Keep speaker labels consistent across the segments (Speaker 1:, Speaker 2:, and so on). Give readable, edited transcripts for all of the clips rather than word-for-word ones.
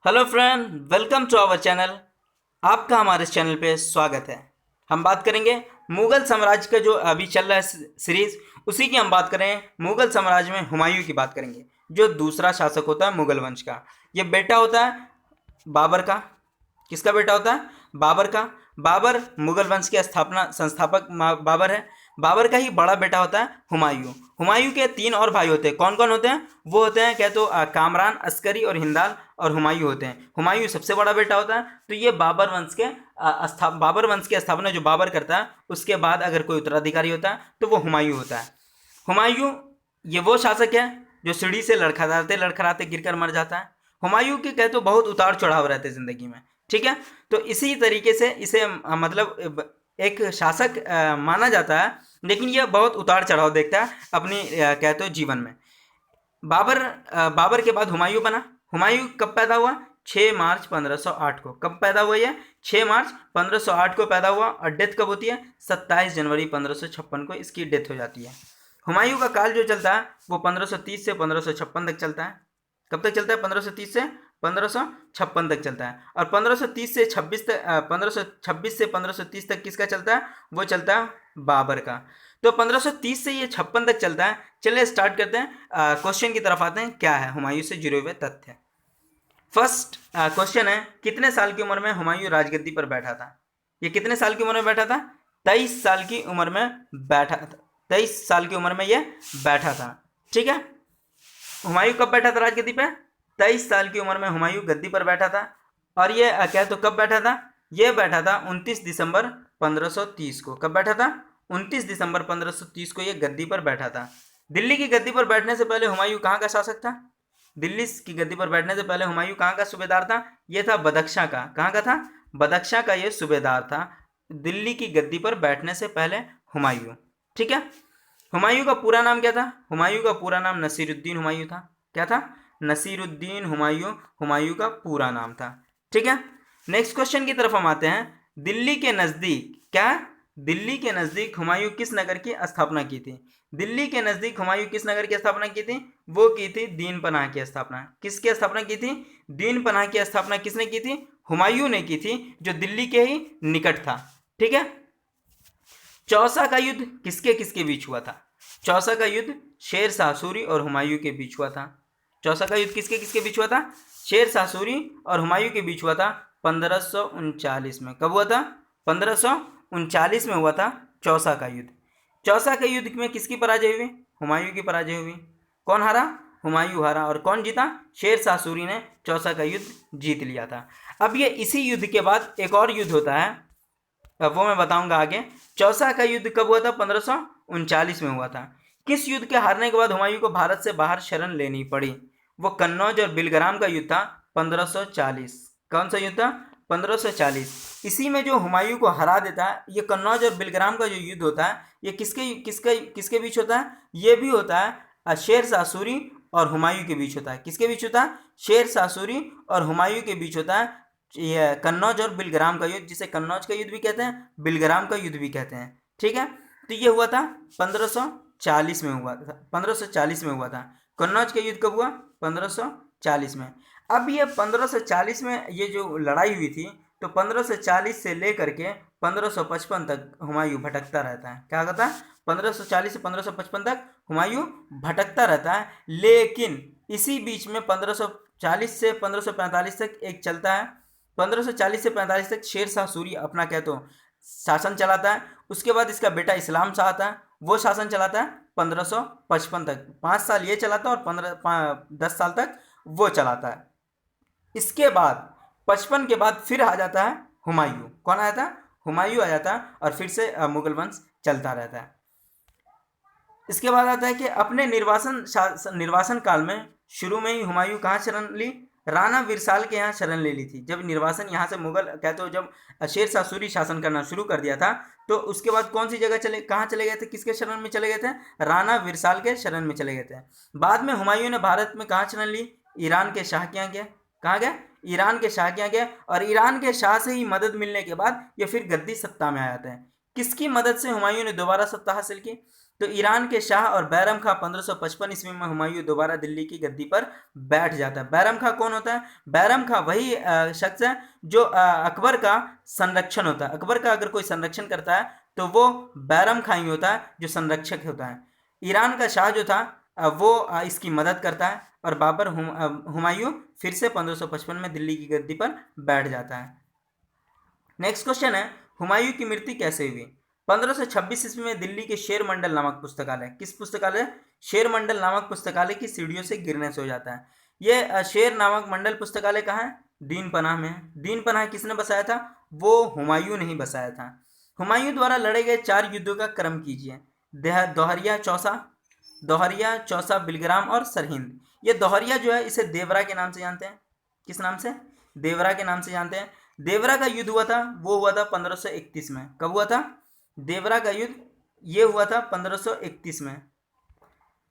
Speaker 1: Hello friend, welcome to our channel. आपका हमारे इस चैनल पे स्वागत है। हम बात करेंगे मुगल साम्राज्य का जो अभी चल रहा है सीरीज, उसी की हम बात करें। मुगल साम्राज्य में हुमायूं की बात करेंगे, जो दूसरा शासक होता है मुगल वंश का। ये बेटा होता है बाबर का। किसका बेटा होता है? बाबर का। बाबर मुगल वंश के स्थापना संस्थापक बाबर है। बाबर का ही बड़ा बेटा होता है हुमायूं। हुमायूं के तीन और भाई होते हैं। कौन कौन होते हैं? वो होते हैं क्या तो कामरान, अस्करी और हिंदाल और हुमायूं होते हैं। हुमायूं सबसे बड़ा बेटा होता है। तो ये बाबर वंश की स्थापना जो बाबर करता है, उसके बाद अगर कोई उत्तराधिकारी होता है तो वो हुमायूं होता है। हुमायूं ये वो शासक है जो सीढ़ी से लड़खड़ाते लड़खड़ाते गिरकर मर जाता है। हुमायूं के कहे तो बहुत उतार चढ़ाव रहते जिंदगी में। ठीक है, तो इसी तरीके से इसे मतलब एक शासक माना जाता है, लेकिन यह बहुत उतार चढ़ाव देखता है अपनी कहते हो जीवन में। बाबर के बाद हुमायूं बना। हुमायूं कब पैदा हुआ? 6 मार्च 1508 को। कब पैदा हुआ ये? 6 मार्च 1508 को पैदा हुआ। और डेथ कब होती है? 27 जनवरी 1556 को इसकी डेथ हो जाती है। हुमायूं का काल जो चलता है वो 1530 से 1556 तक चलता है। कब तक चलता है? 1530 से 1556 तक चलता है। और 1530 से 26 तक 1526 से 1530 तक किसका चलता है? वो चलता है बाबर का। तो 1530 से ये 56 तक चलता है। चलिए स्टार्ट करते हैं, क्वेश्चन की तरफ आते हैं। क्या है हुमायूं से जुड़े हुए तथ्य? फर्स्ट क्वेश्चन है, कितने साल की उम्र में हुमायूं राजगद्दी पर बैठा था? ये कितने साल की उम्र में बैठा था? 23 साल की उम्र में बैठा था। 23 साल की उम्र में ये बैठा था। ठीक है, हुमायूं कब बैठा था राजगद्दी पे? 23 साल की उम्र में हुमायूं गद्दी पर बैठा था। और ये क्या तो कब बैठा था? ये बैठा था 29 दिसंबर 1530 को। कब बैठा था? 29 दिसंबर 1530 को ये गद्दी पर बैठा था। दिल्ली की गद्दी पर बैठने से पहले हुमायूं कहाँ का शासक था? दिल्ली की गद्दी पर बैठने से पहले हुमायूं कहाँ का सूबेदार था? ये था बदख्शां का। कहाँ का था? बदख्शां का ये सूबेदार था दिल्ली की गद्दी पर बैठने से पहले हुमायूं। ठीक है, हुमायूं का पूरा नाम क्या था? हुमायूं का पूरा नाम नसीरुद्दीन हुमायूं था। क्या था? नसीरुद्दीन हुमायूं हुमायूं का पूरा नाम था। ठीक है, नेक्स्ट क्वेश्चन की तरफ हम आते हैं। दिल्ली के नज़दीक क्या? दिल्ली के नज़दीक हुमायूं किस नगर की स्थापना की थी? दिल्ली के नज़दीक हुमायूं किस नगर की स्थापना की थी? वो की थी दीन पनाह की स्थापना। किसकी स्थापना की थी? दीन पनाह की स्थापना किसने की थी? हुमायूं ने की थी, जो दिल्ली के ही निकट था। ठीक है, चौसा का युद्ध किसके किसके बीच हुआ था? चौसा का युद्ध शेर शाह सूरी और हुमायूं के बीच हुआ था। चौसा का युद्ध किसके किसके बीच हुआ था? शेर शाह सूरी और हुमायूं के बीच हुआ था 1539 में। कब हुआ था? 1539 में हुआ था चौसा का युद्ध। चौसा के युद्ध में किसकी पराजय हुई? हुमायूं की पराजय हुई। कौन हारा? हुमायूं हारा। और कौन जीता? शेर शाह सूरी ने चौसा का युद्ध जीत लिया था। अब ये इसी युद्ध के बाद एक और युद्ध होता है, वो मैं बताऊंगा आगे। चौसा का युद्ध कब हुआ था? 1539 में हुआ था। किस युद्ध के हारने के बाद हुमायूं को भारत से बाहर शरण लेनी पड़ी? वो कन्नौज और बिलग्राम का युद्ध था 1540। कौन सा युद्ध था? 1540। इसी में जो हुमायूं को हरा देता है, ये कन्नौज और बिलग्राम का जो युद्ध होता है, ये किसके किसके किसके बीच होता है? ये भी होता है शेर शाह सूरी और हुमायूं के बीच होता है। किसके बीच होता है? शेर शाह सूरी और हुमायूं के बीच होता है ये कन्नौज और बिलग्राम का युद्ध, जिसे कन्नौज का युद्ध भी कहते हैं, बिलग्राम का युद्ध भी कहते हैं। ठीक है, तो ये हुआ था 1540 में हुआ था। 1540 में हुआ था। कन्नौज का युद्ध कब हुआ? 1540 में। अब ये 1540 में ये जो लड़ाई हुई थी, तो 1540 से लेकर के 1555 तक हुमायूं भटकता रहता है। क्या कहता है? 1540 से 1555 तक हुमायूं भटकता रहता है। लेकिन इसी बीच में 1540 से 1545 तक एक चलता है। 1540 से 45 तक शेर शाह सूरी अपना क्या तो शासन चलाता है। उसके बाद इसका बेटा इस्लाम शाह आता है, वो शासन चलाता है 1555 तक। 5 साल ये चलाता है और 10 साल तक वो चलाता है। इसके बाद 55 के बाद फिर आ जाता है हुमायूं। कौन आया था? हुमायूं आ जाता है, और फिर से मुगल वंश चलता रहता है। इसके बाद आता है कि अपने निर्वासन काल में शुरू में ही हुमायूं कहाँ शरण ली? राणा विरसाल के यहाँ शरण ले ली थी। जब निर्वासन यहाँ से मुगल कहते हो, जब शेर शाह सूरी शासन करना शुरू कर दिया था, तो उसके बाद कौन सी जगह कहाँ चले गए थे? किसके शरण में चले गए थे? राणा विरसाल के शरण में चले गए थे। बाद में हुमायूं ने भारत में कहाँ शरण ली? ईरान के शाह के यहाँ गया। कहाँ गया? ईरान के शाह के यहाँ गया। और ईरान के शाह से ही मदद मिलने के बाद ये फिर गद्दी सत्ता में आ जाते हैं। किसकी मदद से हुमायूं ने दोबारा सत्ता हासिल की? तो ईरान के शाह और बैरम खां 1555 ईस्वी में हुमायूं दोबारा दिल्ली की गद्दी पर बैठ जाता है। बैरम खां कौन होता है? बैरम खां वही शख्स है जो अकबर का संरक्षण होता है। अकबर का अगर कोई संरक्षण करता है तो वो बैरम खां ही होता है जो संरक्षक होता है। ईरान का शाह जो था वो इसकी मदद करता है और बाबर हुमायूं फिर से 1555 में दिल्ली की गद्दी पर बैठ जाता है। नेक्स्ट क्वेश्चन है, हुमायूं की मृत्यु कैसे हुई? 1526 ईस्वी में दिल्ली के शेर मंडल नामक पुस्तकालय, किस पुस्तकालय? शेर मंडल नामक पुस्तकालय की सीढ़ियों से गिरने से हो जाता है। ये शेर नामक मंडल पुस्तकालय कहाँ है? दीन पनाह में है। दीन पनाह किसने बसाया था? वो हुमायूं ने ही बसाया था। हुमायूं द्वारा लड़े गए 4 युद्धों का क्रम कीजिए। दोहरिया, चौसा, दोहरिया, चौसा, बिलग्राम और सरहिंद। ये दोहरिया जो है इसे देवरा के नाम से जानते हैं। किस नाम से? देवरा के नाम से जानते हैं। देवरा का युद्ध हुआ था, वो हुआ था 1531 में। कब हुआ था? देवरा का युद्ध ये हुआ था 1531 में।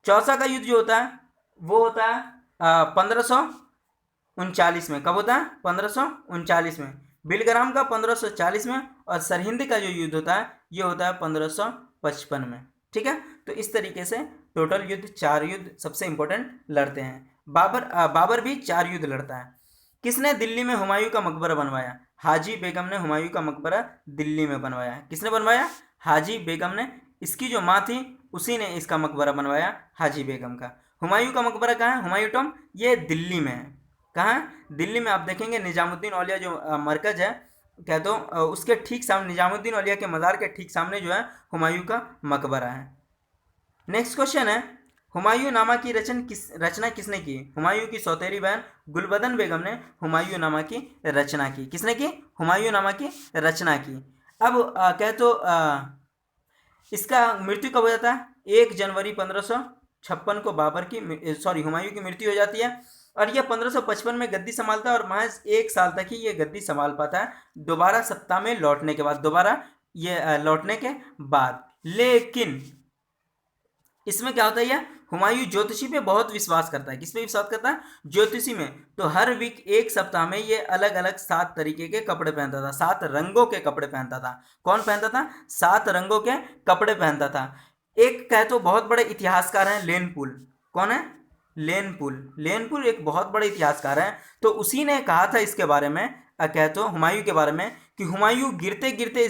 Speaker 1: चौसा का युद्ध जो होता है वो होता है 1539 में। कब होता है? 1539 में। बिलग्राम का 1540 में और सरहिंद का जो युद्ध होता है ये होता है 1555 में। ठीक है, तो इस तरीके से टोटल युद्ध 4 युद्ध सबसे इंपॉर्टेंट लड़ते हैं। बाबर भी 4 युद्ध लड़ता है। किसने दिल्ली में हुमायूं का मकबरा बनवाया? हाजी बेगम ने हुमायूं का मकबरा दिल्ली में बनवाया। किसने बनवाया? हाजी बेगम ने। इसकी जो माँ थी उसी ने इसका मकबरा बनवाया, हाजी बेगम का। हुमायूं का मकबरा कहाँ है? हुमायूं टॉम ये दिल्ली में है। कहाँ है? दिल्ली में। आप देखेंगे निजामुद्दीन औलिया जो मरकज है कह दो उसके ठीक सामने, निजामुद्दीन औलिया के मज़ार के ठीक सामने जो है हुमायूं का मकबरा है। नेक्स्ट क्वेश्चन है, हुमायूं नामा की रचना किसने की? हुमायूं की सौतेली बहन गुलबदन बेगम ने हुमायूं नामा की रचना की। किसने की? हुमायूं नामा की रचना की। अब कह तो इसका मृत्यु कब हो जाता है? 1 जनवरी 1556 को हुमायूं की मृत्यु हो जाती है और यह 1555 में गद्दी संभालता है और महज 1 साल तक ही ये गद्दी संभाल पाता है, दोबारा सत्ता में लौटने के बाद। लेकिन इसमें क्या होता है? हुमायूं ज्योतिषी पे बहुत विश्वास करता है। किस पे विश्वास करता है? ज्योतिषी में। तो हर वीक 1 सप्ताह में ये अलग अलग 7 तरीके के कपड़े पहनता था, 7 रंगों के कपड़े पहनता था। कौन पहनता था? 7 रंगों के कपड़े पहनता था। एक कहे तो बहुत बड़े इतिहासकार हैं लेनपुल। कौन है? लेनपुल एक बहुत बड़े इतिहासकार हैं। तो उसी ने कहा था इसके बारे में, कहे तो हुमायूं के बारे में, कि हुमायूं गिरते गिरते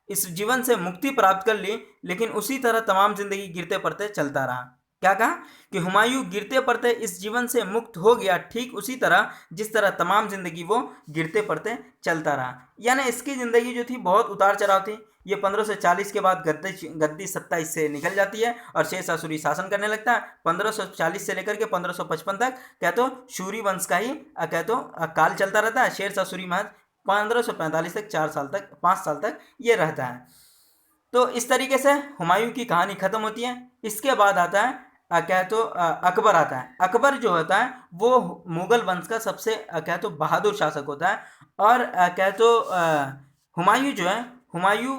Speaker 1: इस जीवन से मुक्ति प्राप्त कर ली, लेकिन उसी तरह तमाम जिंदगी गिरते पड़ते चलता रहा। क्या कहा? कि हुमायूं गिरते पड़ते इस जीवन से मुक्त हो गया, ठीक उसी तरह जिस तरह तमाम जिंदगी वो गिरते पड़ते चलता रहा। यानी इसकी जिंदगी जो थी बहुत उतार चढ़ाव थी। ये 1540 के बाद गद्दी सत्ता इससे निकल जाती है और शेर शाह सूरी शासन करने लगता है। 1540 से लेकर के 1555 तक कह तो सूरी वंश का ही कह तो काल चलता रहता है। शेर शाह सूरी महज 1545 तक 5 साल तक ये रहता है। तो इस तरीके से हुमायूं की कहानी खत्म होती है। इसके बाद आता है क्या तो अकबर आता है। अकबर जो होता है वो मुगल वंश का सबसे क्या तो बहादुर शासक होता है और क्या तो हुमायूं जो है, हुमायूं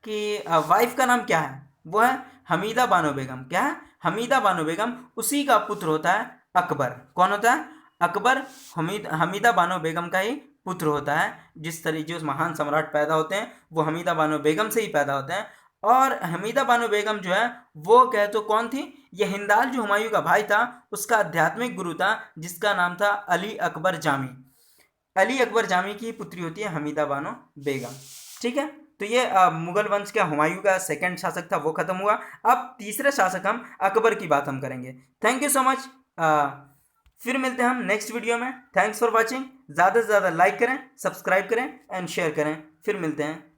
Speaker 1: की वाइफ का नाम क्या है? वो है हमीदा बानो बेगम। क्या है? हमीदा बानो बेगम। उसी का पुत्र होता है अकबर। कौन होता है? अकबर हमीदा बानो बेगम का ही पुत्र होता है। जिस तरीके से महान सम्राट पैदा होते हैं वो हमीदा बानो बेगम से ही पैदा होते हैं। और हमीदा बानो बेगम जो है वो कह तो कौन थी? ये हिंदाल जो हुमायूं का भाई था उसका आध्यात्मिक गुरु था, जिसका नाम था अली अकबर जामी। अली अकबर जामी की पुत्री होती है हमीदा बानो बेगम। ठीक है, तो ये मुगल वंश का हुमायूं का सेकंड शासक था, वो खत्म हुआ। अब तीसरे शासक हम अकबर की बात हम करेंगे। Thank you so much. फिर मिलते हैं हम नेक्स्ट वीडियो में। Thanks for watching. ज़्यादा से ज़्यादा लाइक करें, सब्सक्राइब करें एंड शेयर करें। फिर मिलते हैं।